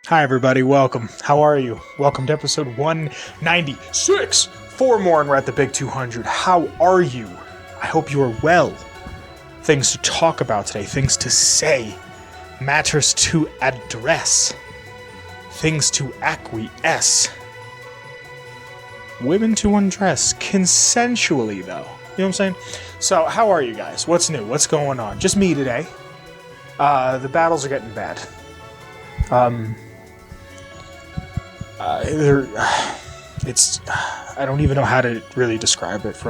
Hi, everybody. Welcome. How are you? Welcome to episode 196. 4 more, and we're at the big 200. How are you? I hope you are well. Things to talk about today, things to say, matters to address, things to acquiesce, women to undress, consensually, though. You know what I'm saying? So, how are you guys? What's new? What's going on? Just me today. The battles are getting bad. I don't even know how to really describe it.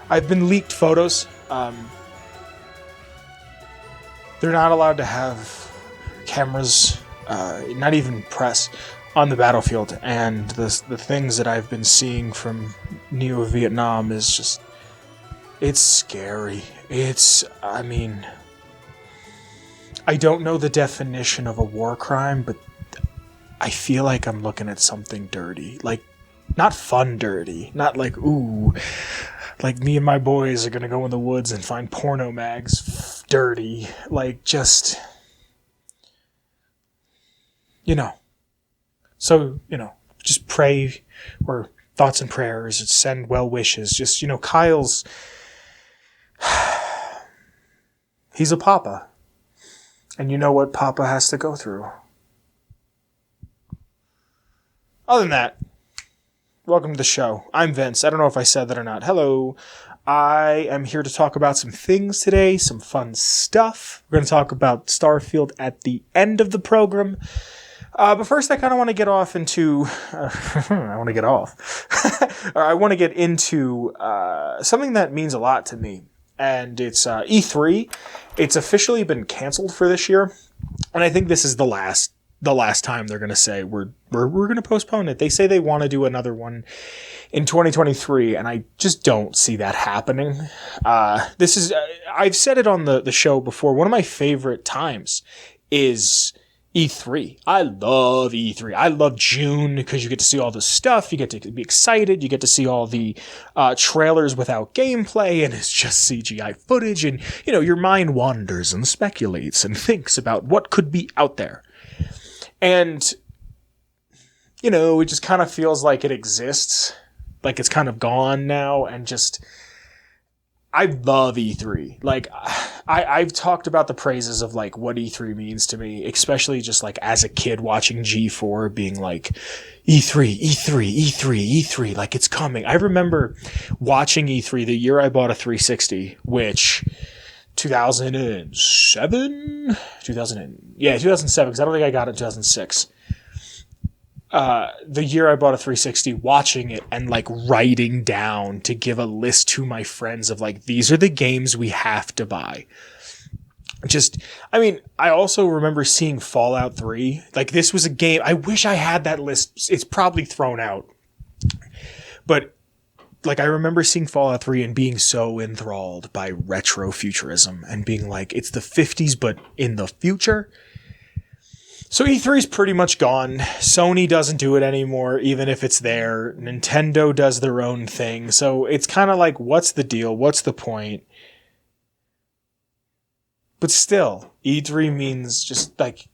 I've been leaked photos. They're not allowed to have cameras, not even press, on the battlefield. And the things that I've been seeing from Neo-Vietnam is just, it's scary. I don't know the definition of a war crime, but I feel like I'm looking at something dirty. Like, not fun dirty. Not like, ooh, like me and my boys are gonna go in the woods and find porno mags dirty. Like, just, So, just pray, or thoughts and prayers, and send well wishes. Just, Kyle's, he's a papa. And you know what papa has to go through. Other than that, welcome to the show. I'm Vince. I don't know if I said that or not. Hello. I am here to talk about some things today, some fun stuff. We're going to talk about Starfield at the end of the program. But first, I kind of want to get off into... I want to get into something that means a lot to me. And it's E3. It's officially been canceled for this year. And I think this is the last time they're going to say we're going to postpone it. They say they want to do another one in 2023, and I just don't see that happening. I've said it on the show before. One of my favorite times is E3. I love E3. I love June because you get to see all the stuff. You get to be excited. You get to see all the trailers without gameplay, and it's just CGI footage. And, your mind wanders and speculates and thinks about what could be out there. And, it just kind of feels like it exists. Like it's kind of gone now. And just, I love E3. Like, I've talked about the praises of, like, what E3 means to me, especially just, like, as a kid watching G4 being like, E3, E3, E3, E3, like, it's coming. I remember watching E3 the year I bought a 360, which... 2007, because I don't think I got it in 2006. The year I bought a 360, watching it and like writing down to give a list to my friends of like, these are the games we have to buy. I also remember seeing Fallout 3. Like, this was a game, I wish I had that list. It's probably thrown out. But like, I remember seeing Fallout 3 and being so enthralled by retro futurism and being like, it's the 50s, but in the future. So E3 is pretty much gone. Sony doesn't do it anymore, even if it's there. Nintendo does their own thing. So it's kind of like, what's the deal? What's the point? But still, E3 means just like,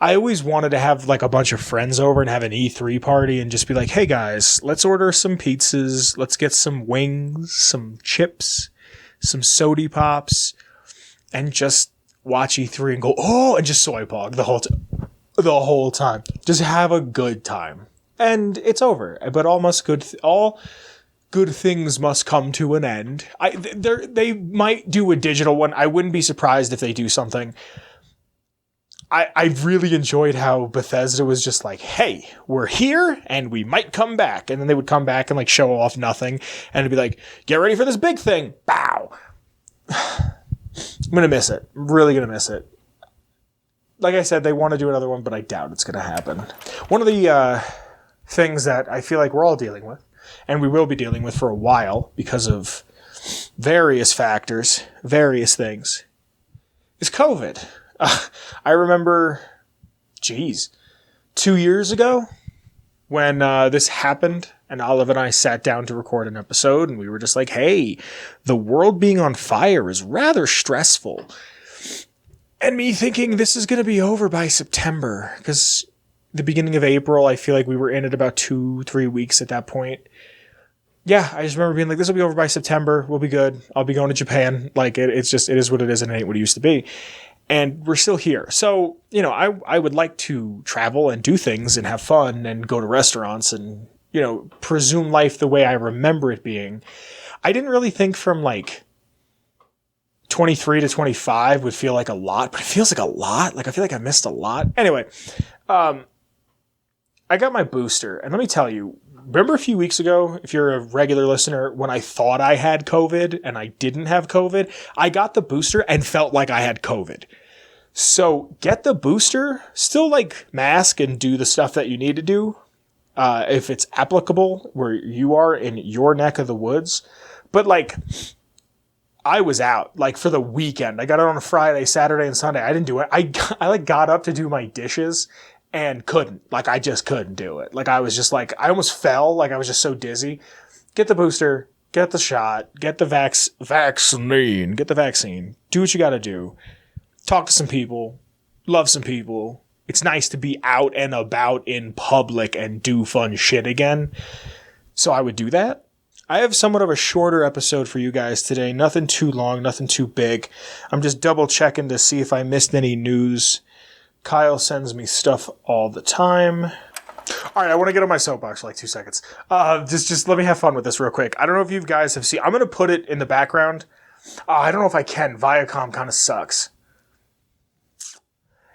I always wanted to have like a bunch of friends over and have an E3 party and just be like, hey guys, let's order some pizzas. Let's get some wings, some chips, some sody pops, and just watch E3 and go, oh, and just soy pog the whole time. Just have a good time. And it's over. But all good things must come to an end. They might do a digital one. I wouldn't be surprised if they do something. I really enjoyed how Bethesda was just like, hey, we're here and we might come back. And then they would come back and like show off nothing. And it'd be like, get ready for this big thing. Bow. I'm going to miss it. I'm really going to miss it. Like I said, they want to do another one, but I doubt it's going to happen. One of the things that I feel like we're all dealing with, and we will be dealing with for a while because of various factors, various things, is COVID. I remember, 2 years ago when this happened and Olive and I sat down to record an episode and we were just like, hey, the world being on fire is rather stressful. And me thinking this is going to be over by September, because the beginning of April, I feel like we were in it about 2-3 weeks at that point. Yeah, I just remember being like, this will be over by September. We'll be good. I'll be going to Japan. Like, it is what it is, and it ain't what it used to be. And we're still here. So, I would like to travel and do things and have fun and go to restaurants and, presume life the way I remember it being. I didn't really think from like 23 to 25 would feel like a lot, but it feels like a lot. Like, I feel like I missed a lot. Anyway, I got my booster, and let me tell you, remember a few weeks ago, if you're a regular listener, when I thought I had COVID and I didn't have COVID, I got the booster and felt like I had COVID. So get the booster, still like mask and do the stuff that you need to do, if it's applicable where you are in your neck of the woods. But like, I was out like for the weekend. I got it on a Friday, Saturday, and Sunday. I didn't do it. I like got up to do my dishes and couldn't. Like, I just couldn't do it. Like, I was just like, I almost fell. Like, I was just so dizzy. Get the booster. Get the shot. Get the vaccine. Get the vaccine. Do what you got to do. Talk to some people. Love some people. It's nice to be out and about in public and do fun shit again. So I would do that. I have somewhat of a shorter episode for you guys today. Nothing too long. Nothing too big. I'm just double checking to see if I missed any news. Kyle sends me stuff all the time. All right, I want to get on my soapbox for like 2 seconds. Just let me have fun with this real quick. I don't know if you guys have seen. I'm going to put it in the background. I don't know if I can. Viacom kind of sucks.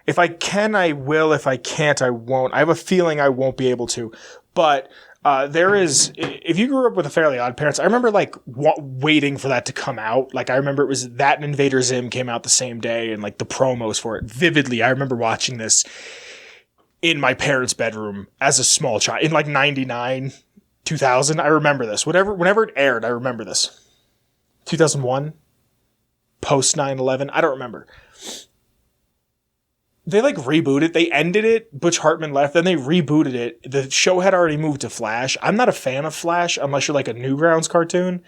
If I can, I will. If I can't, I won't. I have a feeling I won't be able to. But there is, if you grew up with a Fairly Odd Parents, I remember like waiting for that to come out. Like, I remember it was that and Invader Zim came out the same day, and like the promos for it vividly. I remember watching this in my parents' bedroom as a small child in like 99, 2000. I remember this. Whenever it aired, I remember this. 2001, post 9/11. I don't remember. They like rebooted. They ended it. Butch Hartman left. Then they rebooted it. The show had already moved to Flash. I'm not a fan of Flash unless you're like a Newgrounds cartoon.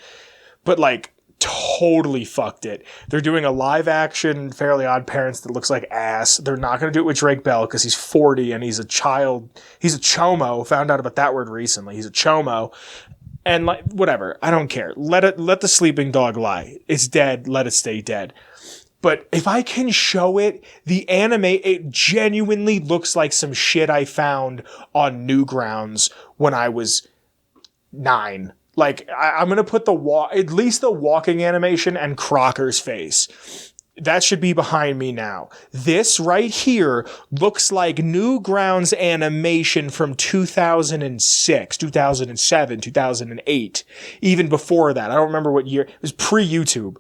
But like totally fucked it. They're doing a live action Fairly Odd Parents that looks like ass. They're not going to do it with Drake Bell because he's 40 and he's a child. He's a chomo. Found out about that word recently. He's a chomo. And like, whatever. I don't care. Let the sleeping dog lie. It's dead. Let it stay dead. But if I can show it, the anime, it genuinely looks like some shit I found on Newgrounds when I was 9. Like, I'm going to put at least the walking animation and Crocker's face. That should be behind me now. This right here looks like Newgrounds animation from 2006, 2007, 2008. Even before that. I don't remember what year. It was pre-YouTube.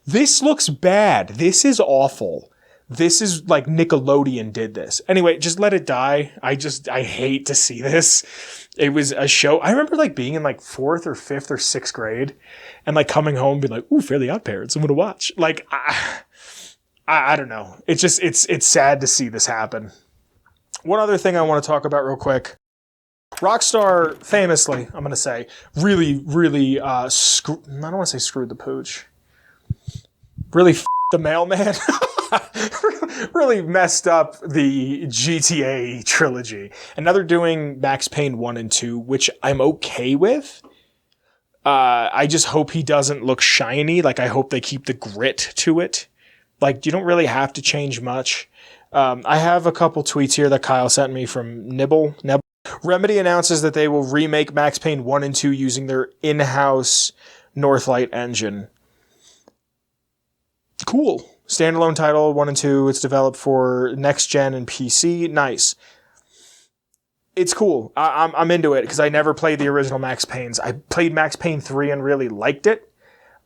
This looks bad. This is awful. This is like Nickelodeon did this. Anyway, just let it die. I hate to see this. It was a show. I remember like being in like 4th or 5th or 6th grade and like coming home and being like, ooh, Fairly Odd Parents, I'm going to watch. Like, I don't know. It's just, it's sad to see this happen. One other thing I want to talk about real quick. Rockstar famously, I'm going to say, really, I don't want to say screwed the pooch. Really the mailman. Really messed up the GTA trilogy. And now they're doing Max Payne 1 and 2, which I'm okay with. I just hope he doesn't look shiny. Like, I hope they keep the grit to it. Like, you don't really have to change much. I have a couple tweets here that Kyle sent me from Nibble. Remedy announces that they will remake Max Payne 1 and 2 using their in-house Northlight engine. Cool. Standalone title, 1 and 2. It's developed for next gen and PC. Nice. It's cool. I'm into it because I never played the original Max Paynes. I played Max Payne 3 and really liked it.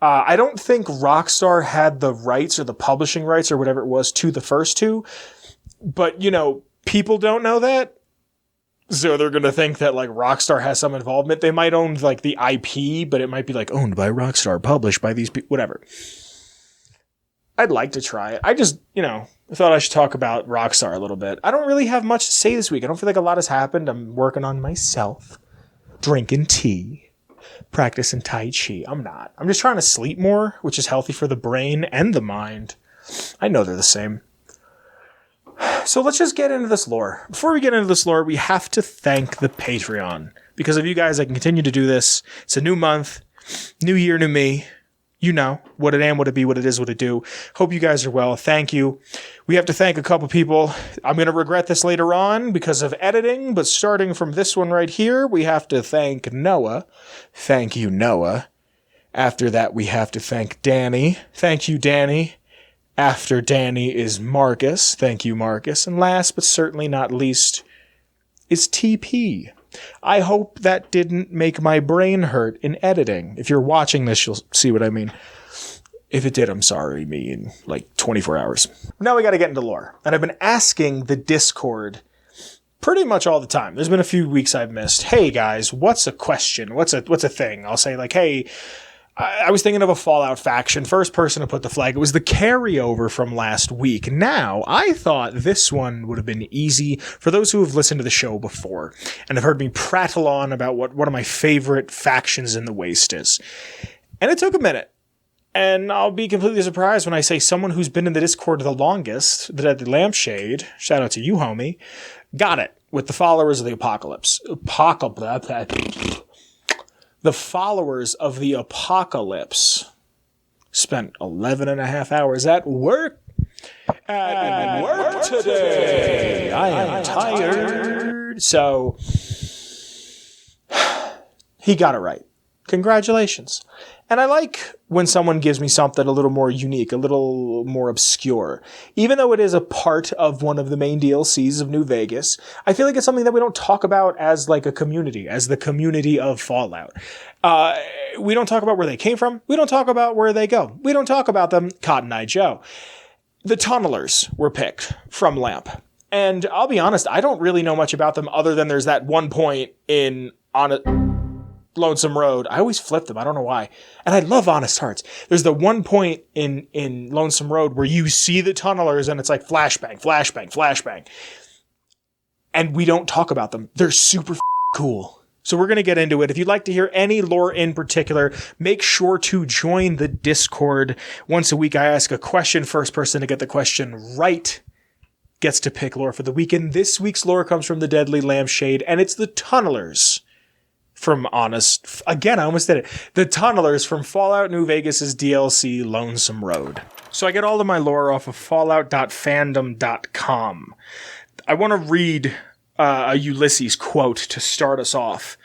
I don't think Rockstar had the rights or the publishing rights or whatever it was to the first two. But, people don't know that. So they're going to think that like Rockstar has some involvement. They might own like the IP, but it might be like owned by Rockstar, published by these people, whatever. I'd like to try it. I just, I thought I should talk about Rockstar a little bit. I don't really have much to say this week. I don't feel like a lot has happened. I'm working on myself, drinking tea, practicing Tai Chi. I'm not. I'm just trying to sleep more, which is healthy for the brain and the mind. I know they're the same. So let's just get into this lore. Before we get into this lore, we have to thank the Patreon. Because of you guys, I can continue to do this. It's a new month, new year, new me. You know what it am, what it be, what it is, what it do. Hope you guys are well. Thank you. We have to thank a couple people. I'm going to regret this later on because of editing, but starting from this one right here, we have to thank Noah. Thank you, Noah. After that, we have to thank Danny. Thank you, Danny. After Danny is Marcus. Thank you, Marcus. And last but certainly not least is TP. I hope that didn't make my brain hurt in editing. If you're watching this, you'll see what I mean. If it did, I'm sorry, me in like 24 hours. Now we got to get into lore. And I've been asking the Discord pretty much all the time. There's been a few weeks I've missed. Hey guys, what's a question? What's a thing? I'll say like, hey, I was thinking of a Fallout faction. First person to put the flag. It was the carryover from last week. Now, I thought this one would have been easy for those who have listened to the show before and have heard me prattle on about what one of my favorite factions in the Waste is. And it took a minute. And I'll be completely surprised when I say someone who's been in the Discord the longest, the Deadly Lampshade, shout out to you, homie, got it with the followers of the Apocalypse. The followers of the Apocalypse spent 11 and a half hours at work. At work today. I am tired. So, he got it right. Congratulations. And I like when someone gives me something a little more unique, a little more obscure. Even though it is a part of one of the main DLCs of New Vegas, I feel like it's something that we don't talk about as like a community, as the community of Fallout. We don't talk about where they came from. We don't talk about where they go. We don't talk about them, Cotton Eye Joe. The Tunnelers were picked from Lamp. And I'll be honest, I don't really know much about them other than there's that one point Lonesome Road. I always flip them. I don't know why. And I love Honest Hearts. There's the one point in Lonesome Road where you see the Tunnelers and it's like flashbang, flashbang, flashbang. And we don't talk about them. They're super cool. So we're going to get into it. If you'd like to hear any lore in particular, make sure to join the Discord. Once a week, I ask a question. First person to get the question right gets to pick lore for the weekend. This week's lore comes from the Deadly Lampshade, and it's the Tunnelers. From Honest... Again, I almost did it. The Tunnelers from Fallout New Vegas' DLC Lonesome Road. So I get all of my lore off of fallout.fandom.com. I want to read a Ulysses quote to start us off.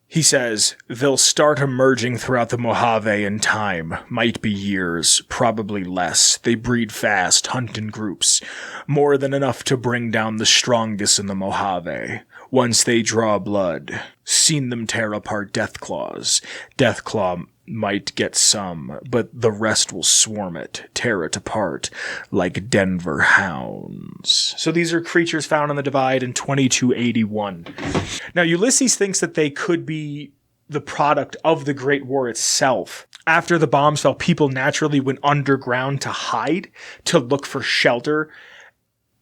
He says, "They'll start emerging throughout the Mojave in time. Might be years, probably less. They breed fast, hunt in groups. More than enough to bring down the strongest in the Mojave. Once they draw blood, seen them tear apart Deathclaws. Deathclaw might get some, but the rest will swarm it, tear it apart, like Denver hounds." So these are creatures found on the Divide in 2281. Now, Ulysses thinks that they could be the product of the Great War itself. After the bombs fell, people naturally went underground to hide, to look for shelter.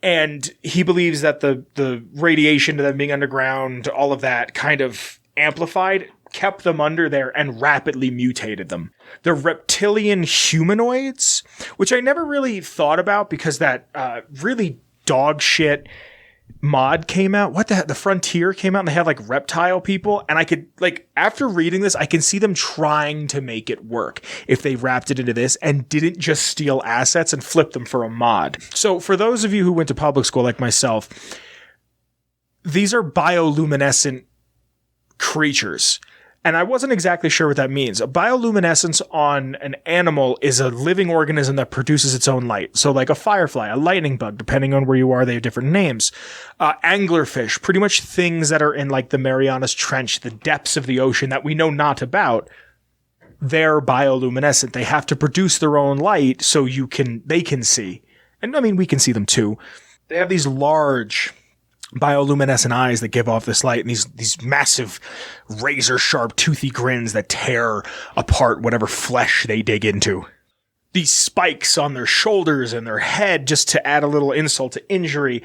And he believes that the radiation to them being underground, all of that kind of amplified, kept them under there and rapidly mutated them. They're reptilian humanoids, which I never really thought about because that really dog shit mod came out. What the heck? The Frontier came out and they had like reptile people. And I could, like, after reading this, I can see them trying to make it work if they wrapped it into this and didn't just steal assets and flip them for a mod. So for those of you who went to public school like myself, these are bioluminescent creatures. And I wasn't exactly sure what that means. A bioluminescence on an animal is a living organism that produces its own light. So like a firefly, a lightning bug, depending on where you are, they have different names. Anglerfish, pretty much things that are in like the Marianas Trench, the depths of the ocean that we know not about. They're bioluminescent. They have to produce their own light so they can see. And I mean, we can see them too. They have these large bioluminescent eyes that give off this light, and these massive razor sharp toothy grins that tear apart whatever flesh they dig into. These spikes on their shoulders and their head, just to add a little insult to injury.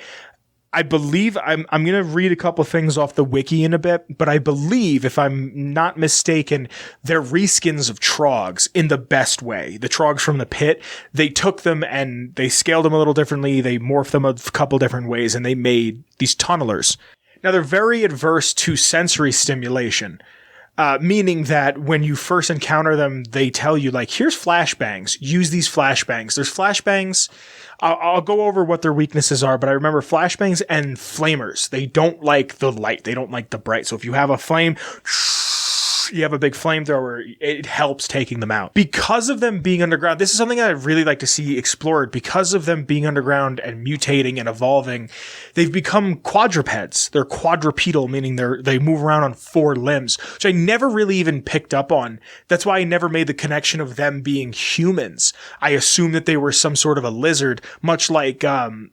I believe I'm going to read a couple things off the wiki in a bit, but I believe, if I'm not mistaken, they're reskins of Trogs in the best way. The Trogs from the pit, they took them and they scaled them a little differently. They morphed them a couple different ways, and they made these tunnelers. Now, they're very adverse to sensory stimulation. Meaning that when you first encounter them, they tell you, like, here's flashbangs. Use these flashbangs. There's flashbangs. I'll go over what their weaknesses are, but I remember flashbangs and flamers. They don't like the light. They don't like the bright. So if you have a flame, you have a big flamethrower, it helps taking them out. Because of them being underground, this is something I'd really like to see explored. Because of them being underground and mutating and evolving, they've become quadrupeds. They're quadrupedal, meaning they move around on 4 limbs, which I never really even picked up on. That's why I never made the connection of them being humans. I assumed that they were some sort of a lizard, much like the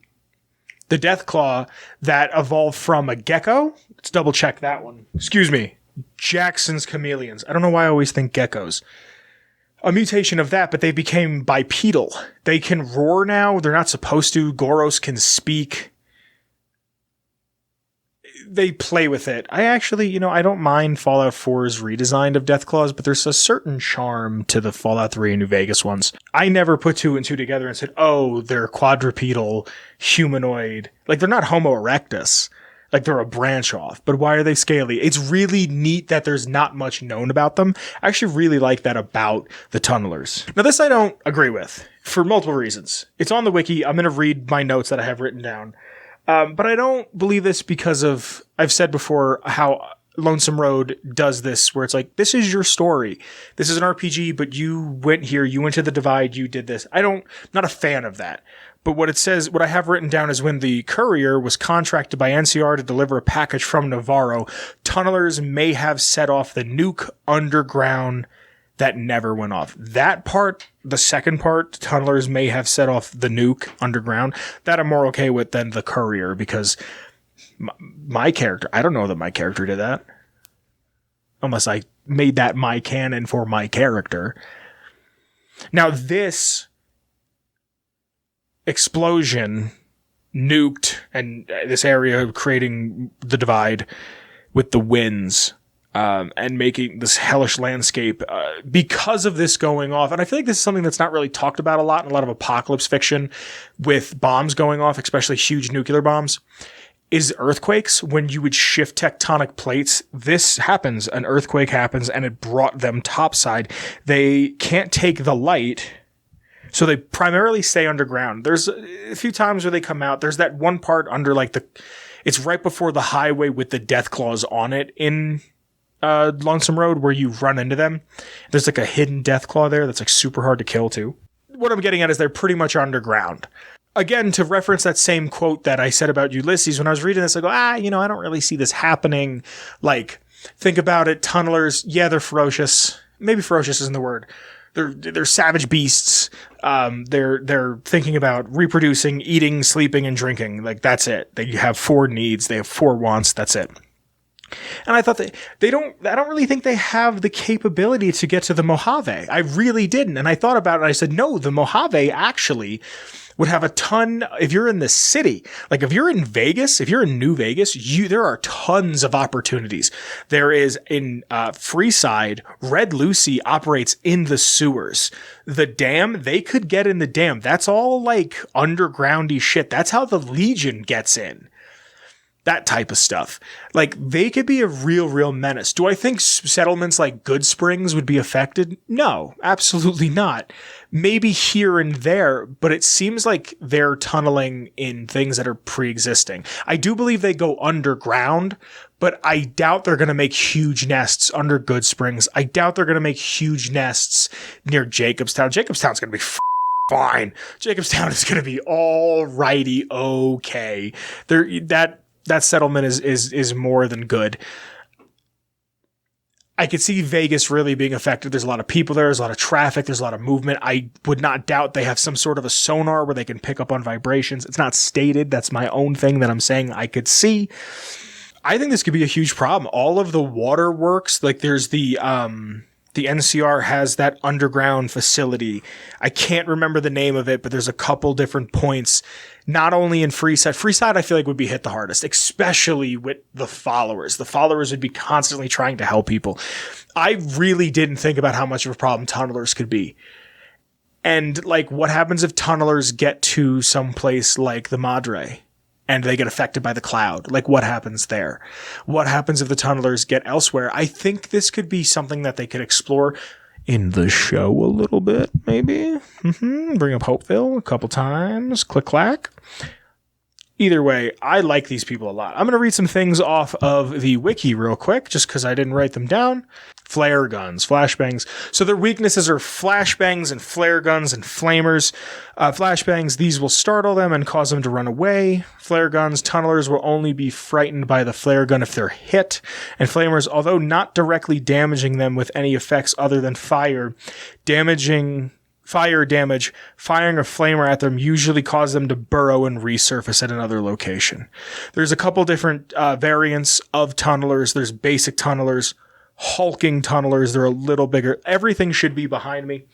Deathclaw that evolved from a gecko. Let's double check that one. Excuse me. Jackson's chameleons. I don't know why I always think geckos. A mutation of that, but they became bipedal. They can roar now. They're not supposed to. Goros can speak. They play with it. I actually, I don't mind Fallout 4's redesign of Deathclaws, but there's a certain charm to the Fallout 3 and New Vegas ones. I never put 2 and 2 together and said, oh, they're quadrupedal, humanoid. Like, they're not Homo erectus. Like, they're a branch off, but why are they scaly? It's really neat that there's not much known about them. I actually really like that about the tunnelers. Now, this I don't agree with for multiple reasons. It's on the wiki. I'm going to read my notes that I have written down. But I don't believe this because of, I've said before how Lonesome Road does this, where it's like, this is your story. This is an RPG, but you went here, you went to the Divide, you did this. Not a fan of that. But what it says, what I have written down is when the courier was contracted by NCR to deliver a package from Navarro, tunnelers may have set off the nuke underground that never went off. That part, the second part, tunnelers may have set off the nuke underground, that I'm more okay with than the courier, because my character, I don't know that my character did that. Unless I made that my canon for my character. Now this explosion nuked and this area creating the Divide with the winds and making this hellish landscape because of this going off. And I feel like this is something that's not really talked about a lot in a lot of apocalypse fiction with bombs going off, especially huge nuclear bombs, is earthquakes. When you would shift tectonic plates, this happens. An earthquake happens and it brought them topside. They can't take the light, so they primarily stay underground. There's a few times where they come out. There's that one part under it's right before the highway with the Deathclaws on it in Lonesome Road where you run into them. There's like a hidden Deathclaw there that's like super hard to kill too. What I'm getting at is they're pretty much underground. Again, to reference that same quote that I said about Ulysses, when I was reading this, I go, I don't really see this happening. Like, think about it. Tunnelers, yeah, they're ferocious. Maybe ferocious isn't the word. They're savage beasts. They're thinking about reproducing, eating, sleeping, and drinking. Like, that's it. They have 4 needs. They have 4 wants. That's it. And I thought I don't really think they have the capability to get to the Mojave. I really didn't. And I thought about it and I said, no, the Mojave actually would have a ton. If you're in the city, like if you're in Vegas, if you're in New Vegas, there are tons of opportunities. There is in Freeside, Red Lucy operates in the sewers. The dam, they could get in the dam. That's all like undergroundy shit. That's how the Legion gets in. That type of stuff. Like, they could be a real menace. Do I think settlements like Good Springs would be affected? No, absolutely not. Maybe here and there, but it seems like they're tunneling in things that are pre-existing. I do believe they go underground, but I doubt they're going to make huge nests under Good Springs. I doubt they're going to make huge nests near Jacobstown. Jacobstown's going to be fine. Jacobstown is going to be alrighty okay. That settlement is more than good. I could see Vegas really being affected. There's a lot of people there. There's a lot of traffic. There's a lot of movement. I would not doubt they have some sort of a sonar where they can pick up on vibrations. It's not stated. That's my own thing that I'm saying I could see. I think this could be a huge problem. All of the waterworks, like there's the The NCR has that underground facility. I can't remember the name of it, but there's a couple different points, not only in Freeside. Freeside, I feel like would be hit the hardest, especially with the followers. The followers would be constantly trying to help people. I really didn't think about how much of a problem tunnelers could be. And like, what happens if tunnelers get to some place like the Madre and they get affected by the cloud? Like, what happens there? What happens if the tunnelers get elsewhere? I think this could be something that they could explore in the show a little bit, maybe. Bring up Hopeville a couple times. Click clack. Either way, I like these people a lot. I'm going to read some things off of the wiki real quick, just because I didn't write them down. Flare guns, flashbangs. So their weaknesses are flashbangs and flare guns and flamers. Flashbangs, these will startle them and cause them to run away. Flare guns, tunnelers will only be frightened by the flare gun if they're hit. And flamers, although not directly damaging them with any effects other than fire damage, firing a flamer at them usually causes them to burrow and resurface at another location. There's a couple different variants of tunnelers. There's basic tunnelers, hulking tunnelers. They're a little bigger. Everything should be behind me.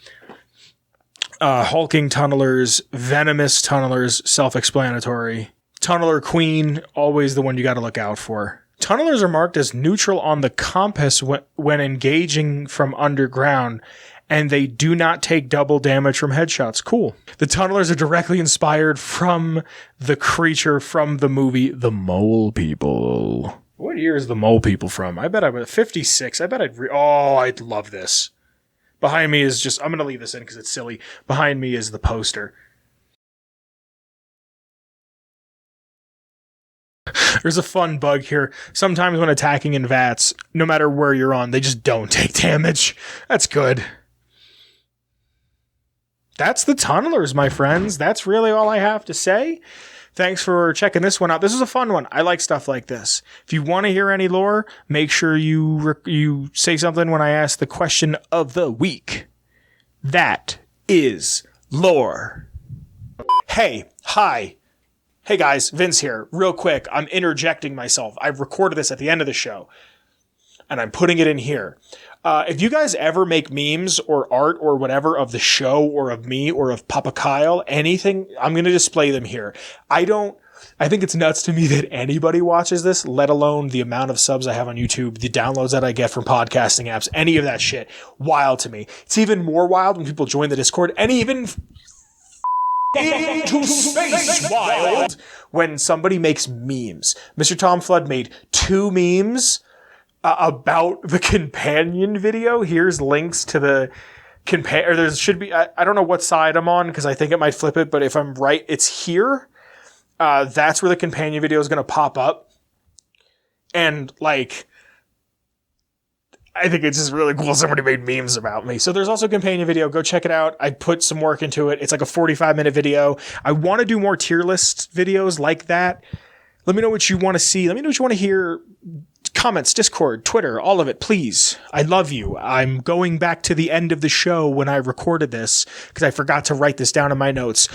Hulking tunnelers, venomous tunnelers, self-explanatory. Tunneler Queen, always the one you got to look out for. Tunnelers are marked as neutral on the compass when engaging from underground, and they do not take double damage from headshots. Cool. The tunnelers are directly inspired from the creature from the movie The Mole People. What year is The Mole People from? I bet I was 56. I bet I'd love this. Behind me is just, I'm going to leave this in because it's silly. Behind me is the poster. There's a fun bug here. Sometimes when attacking in VATS, no matter where you're on, they just don't take damage. That's good. That's the tunnelers, my friends. That's really all I have to say. Thanks for checking this one out. This is a fun one. I like stuff like this. If you want to hear any lore, make sure you say something when I ask the question of the week. That is lore. Hey, hi. Hey guys, Vince here. Real quick, I'm interjecting myself. I've recorded this at the end of the show, and I'm putting it in here. If you guys ever make memes or art or whatever of the show or of me or of Papa Kyle, anything, I'm going to display them here. I think it's nuts to me that anybody watches this, let alone the amount of subs I have on YouTube, the downloads that I get from podcasting apps, any of that shit. Wild to me. It's even more wild when people join the Discord, and even into space wild when somebody makes memes. Mr. Tom Flood made 2 memes about the companion video. Here's links to the or there should be, I don't know what side I'm on because I think it might flip it, but if I'm right, it's here. That's where the companion video is going to pop up. And like, I think it's just really cool somebody made memes about me. So there's also a companion video. Go check it out. I put some work into it. It's like a 45-minute video. I want to do more tier list videos like that. Let me know what you want to see. Let me know what you want to hear. Comments, Discord, Twitter, all of it, please. I love you. I'm going back to the end of the show when I recorded this because I forgot to write this down in my notes.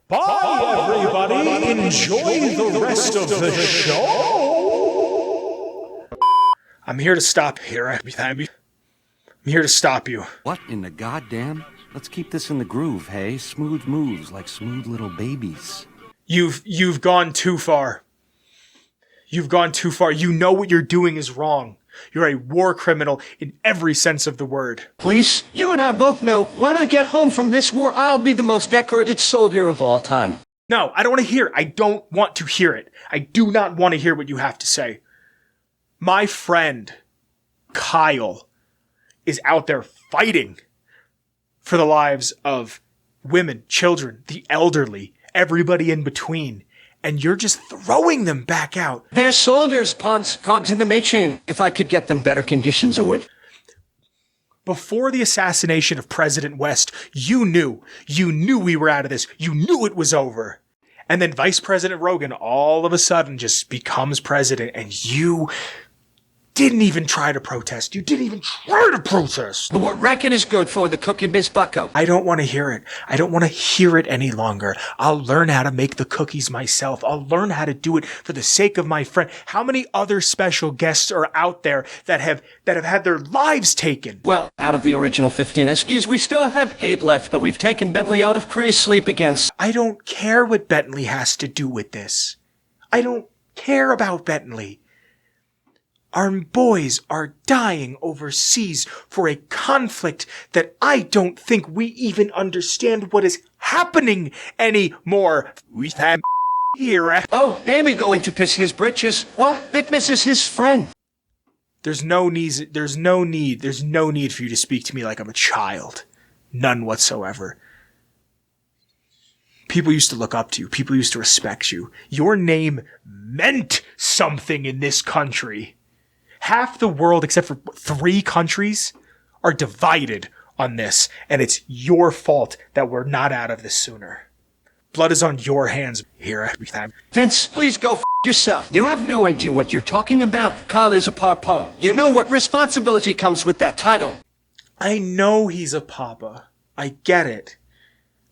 Bye, everybody. Enjoy the rest of the show. I'm here to stop here. I'm here to stop you. What in the goddamn? Let's keep this in the groove, hey? Smooth moves like smooth little babies. You've gone too far. You've gone too far. You know what you're doing is wrong. You're a war criminal in every sense of the word. Please, you and I both know when I get home from this war, I'll be the most decorated soldier of all time. No, I don't want to hear it. I don't want to hear it. I do not want to hear what you have to say. My friend, Kyle, is out there fighting for the lives of women, children, the elderly, everybody in between. And you're just throwing them back out. They're soldiers, pawns in the making. If I could get them better conditions, I would. Before the assassination of President West, you knew we were out of this. You knew it was over. And then Vice President Rogan all of a sudden just becomes president, and you didn't even try to protest. You didn't even try to protest. But what reckon is good for the cooking, Miss Bucko? I don't want to hear it. I don't want to hear it any longer. I'll learn how to make the cookies myself. I'll learn how to do it for the sake of my friend. How many other special guests are out there that have had their lives taken? Well, out of the original 15 SKUs, we still have 8 left, but we've taken Bentley out of Kree's sleep again. I don't care what Bentley has to do with this. I don't care about Bentley. Our boys are dying overseas for a conflict that I don't think we even understand what is happening anymore. We have here. Oh, Amy going to piss his britches. Well, Vic misses his friend. There's no need for you to speak to me like I'm a child. None whatsoever. People used to look up to you. People used to respect you. Your name meant something in this country. Half the world, except for 3 countries, are divided on this, and it's your fault that we're not out of this sooner. Blood is on your hands here every time. Vince, please go yourself. You have no idea what you're talking about. Carl is a papa. You know what responsibility comes with that title. I know he's a papa. I get it.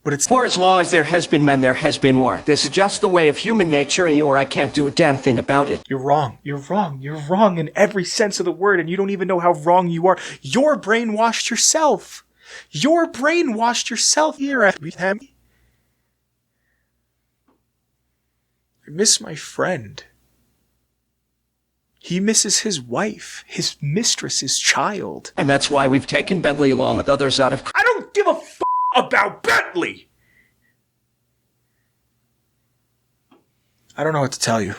But it's for as long as there has been men, there has been war. This is just the way of human nature, or I can't do a damn thing about it. You're wrong. You're wrong. You're wrong in every sense of the word, and you don't even know how wrong you are. You're brainwashed yourself. You're brainwashed yourself here at him. I miss my friend. He misses his wife, his mistress, his child. And that's why we've taken Bentley along with others out of... I don't give a f*** about Bentley! I don't know what to tell you.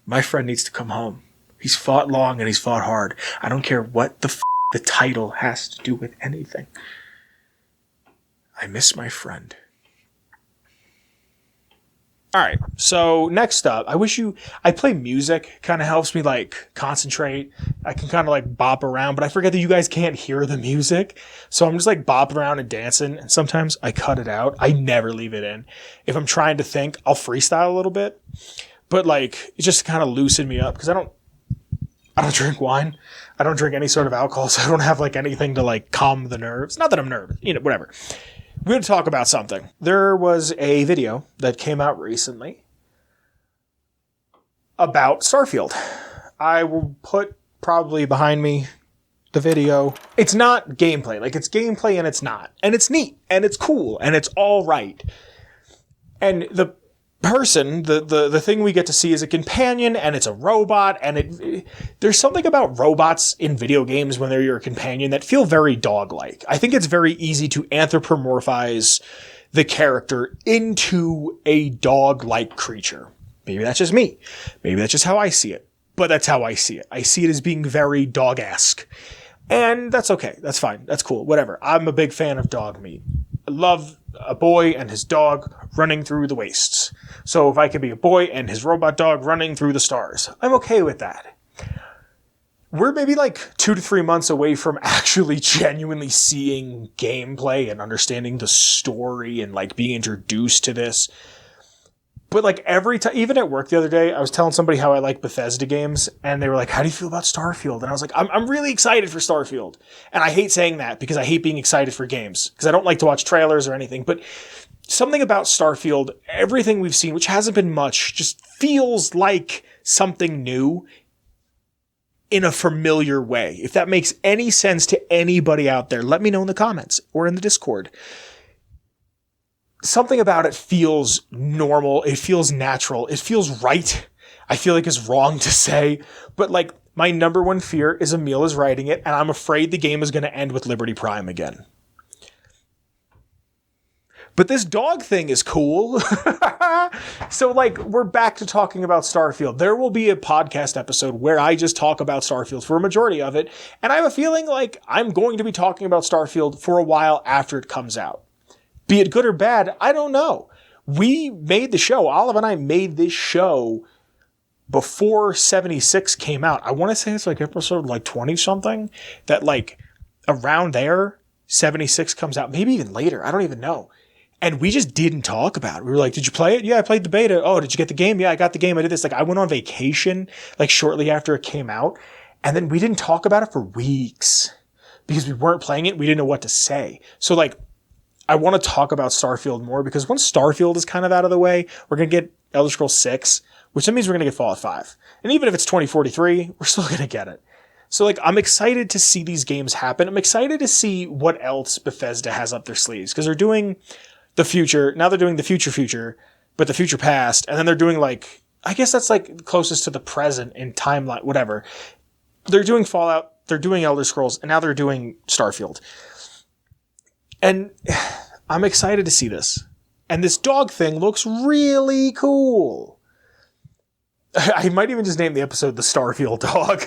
My friend needs to come home. He's fought long and he's fought hard. I don't care what the title has to do with anything. I miss my friend. Alright, so next up, I play music, kind of helps me like concentrate. I can kind of like bop around, but I forget that you guys can't hear the music. So I'm just like bopping around and dancing, and sometimes I cut it out. I never leave it in. If I'm trying to think, I'll freestyle a little bit, but like, it just kind of loosen me up, because I don't drink wine. I don't drink any sort of alcohol, so I don't have like anything to like calm the nerves. Not that I'm nervous, whatever. We're going to talk about something. There was a video that came out recently about Starfield. I will put probably behind me the video. It's not gameplay. Like, it's gameplay and it's not. And it's neat. And it's cool. And it's all right. And the person, the thing we get to see is a companion, and it's a robot, and there's something about robots in video games when they're your companion that feel very dog-like. I think it's very easy to anthropomorphize the character into a dog-like creature. Maybe that's just me. Maybe that's just how I see it. But that's how I see it. I see it as being very dog-esque. And that's okay. That's fine. That's cool. Whatever. I'm a big fan of dog meat. I love a boy and his dog running through the wastes. So if I could be a boy and his robot dog running through the stars, I'm okay with that. We're maybe like 2 to 3 months away from actually genuinely seeing gameplay and understanding the story and like being introduced to this. But like every time, even at work the other day, I was telling somebody how I like Bethesda games, and they were like, how do you feel about Starfield? And I was like, I'm really excited for Starfield. And I hate saying that because I hate being excited for games, because I don't like to watch trailers or anything. But something about Starfield, everything we've seen, which hasn't been much, just feels like something new in a familiar way. If that makes any sense to anybody out there, let me know in the comments or in the Discord. Something about it feels normal. It feels natural. It feels right. I feel like it's wrong to say, but like my number one fear is Emil is writing it, and I'm afraid the game is going to end with Liberty Prime again. But this dog thing is cool. So like, we're back to talking about Starfield. There will be a podcast episode where I just talk about Starfield for a majority of it. And I have a feeling like I'm going to be talking about Starfield for a while after it comes out. Be it good or bad, I don't know. We made the show. Olive and I made this show before 76 came out. I want to say it's like episode like 20 something, that like around there, 76 comes out, maybe even later. I don't even know. And we just didn't talk about it. We were like, did you play it? Yeah, I played the beta. Oh, did you get the game? Yeah, I got the game. I did this. Like, I went on vacation like shortly after it came out. And then we didn't talk about it for weeks because we weren't playing it. We didn't know what to say. So like, I want to talk about Starfield more because once Starfield is kind of out of the way, we're going to get Elder Scrolls 6, which means we're going to get Fallout 5. And even if it's 2043, we're still going to get it. So like, I'm excited to see these games happen. I'm excited to see what else Bethesda has up their sleeves because they're doing the future. Now they're doing the future, but the future past. And then they're doing like, I guess that's like closest to the present in timeline, whatever. They're doing Fallout, they're doing Elder Scrolls, and now they're doing Starfield. And I'm excited to see this. And this dog thing looks really cool. I might even just name the episode the Starfield dog.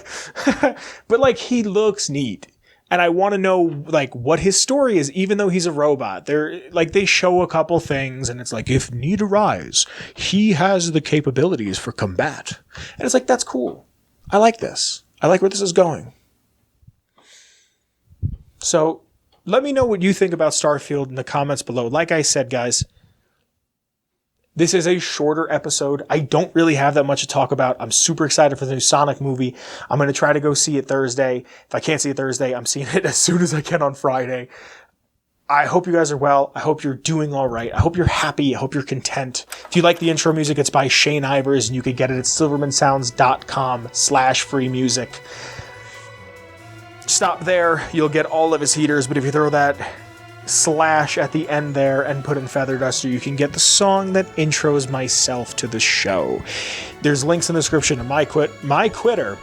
But like, he looks neat. And I want to know like what his story is, even though he's a robot. They show a couple things and it's like, if need arise, he has the capabilities for combat. And it's like, that's cool. I like this. I like where this is going. So let me know what you think about Starfield in the comments below. Like I said, guys, this is a shorter episode. I don't really have that much to talk about. I'm super excited for the new Sonic movie. I'm going to try to go see it Thursday. If I can't see it Thursday, I'm seeing it as soon as I can on Friday. I hope you guys are well. I hope you're doing all right. I hope you're happy. I hope you're content. If you like the intro music, it's by Shane Ivers, and you can get it at silvermansounds.com/free music. Stop there. You'll get all of his heaters, but if you throw that / at the end there and put in Feather Duster, you can get the song that intros myself to the show. There's links in the description to my Twitter,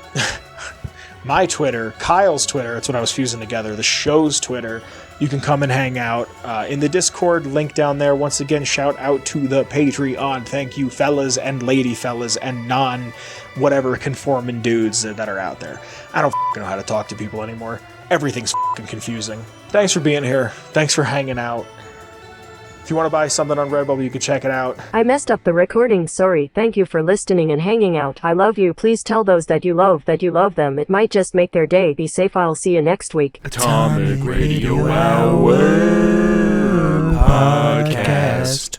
Kyle's Twitter, that's what I was fusing together, the show's Twitter. You can come and hang out in the Discord, link down there. Once again, shout out to the Patreon. Thank you, fellas and lady fellas and non-whatever conforming dudes that are out there. I don't know how to talk to people anymore. Everything's confusing. Thanks for being here. Thanks for hanging out. If you want to buy something on Redbubble, you can check it out. I messed up the recording, sorry. Thank you for listening and hanging out. I love you. Please tell those that you love them. It might just make their day. Be safe. I'll see you next week. Atomic Radio Hour Podcast.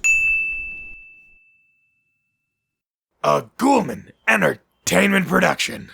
A Ghoulman Entertainment production.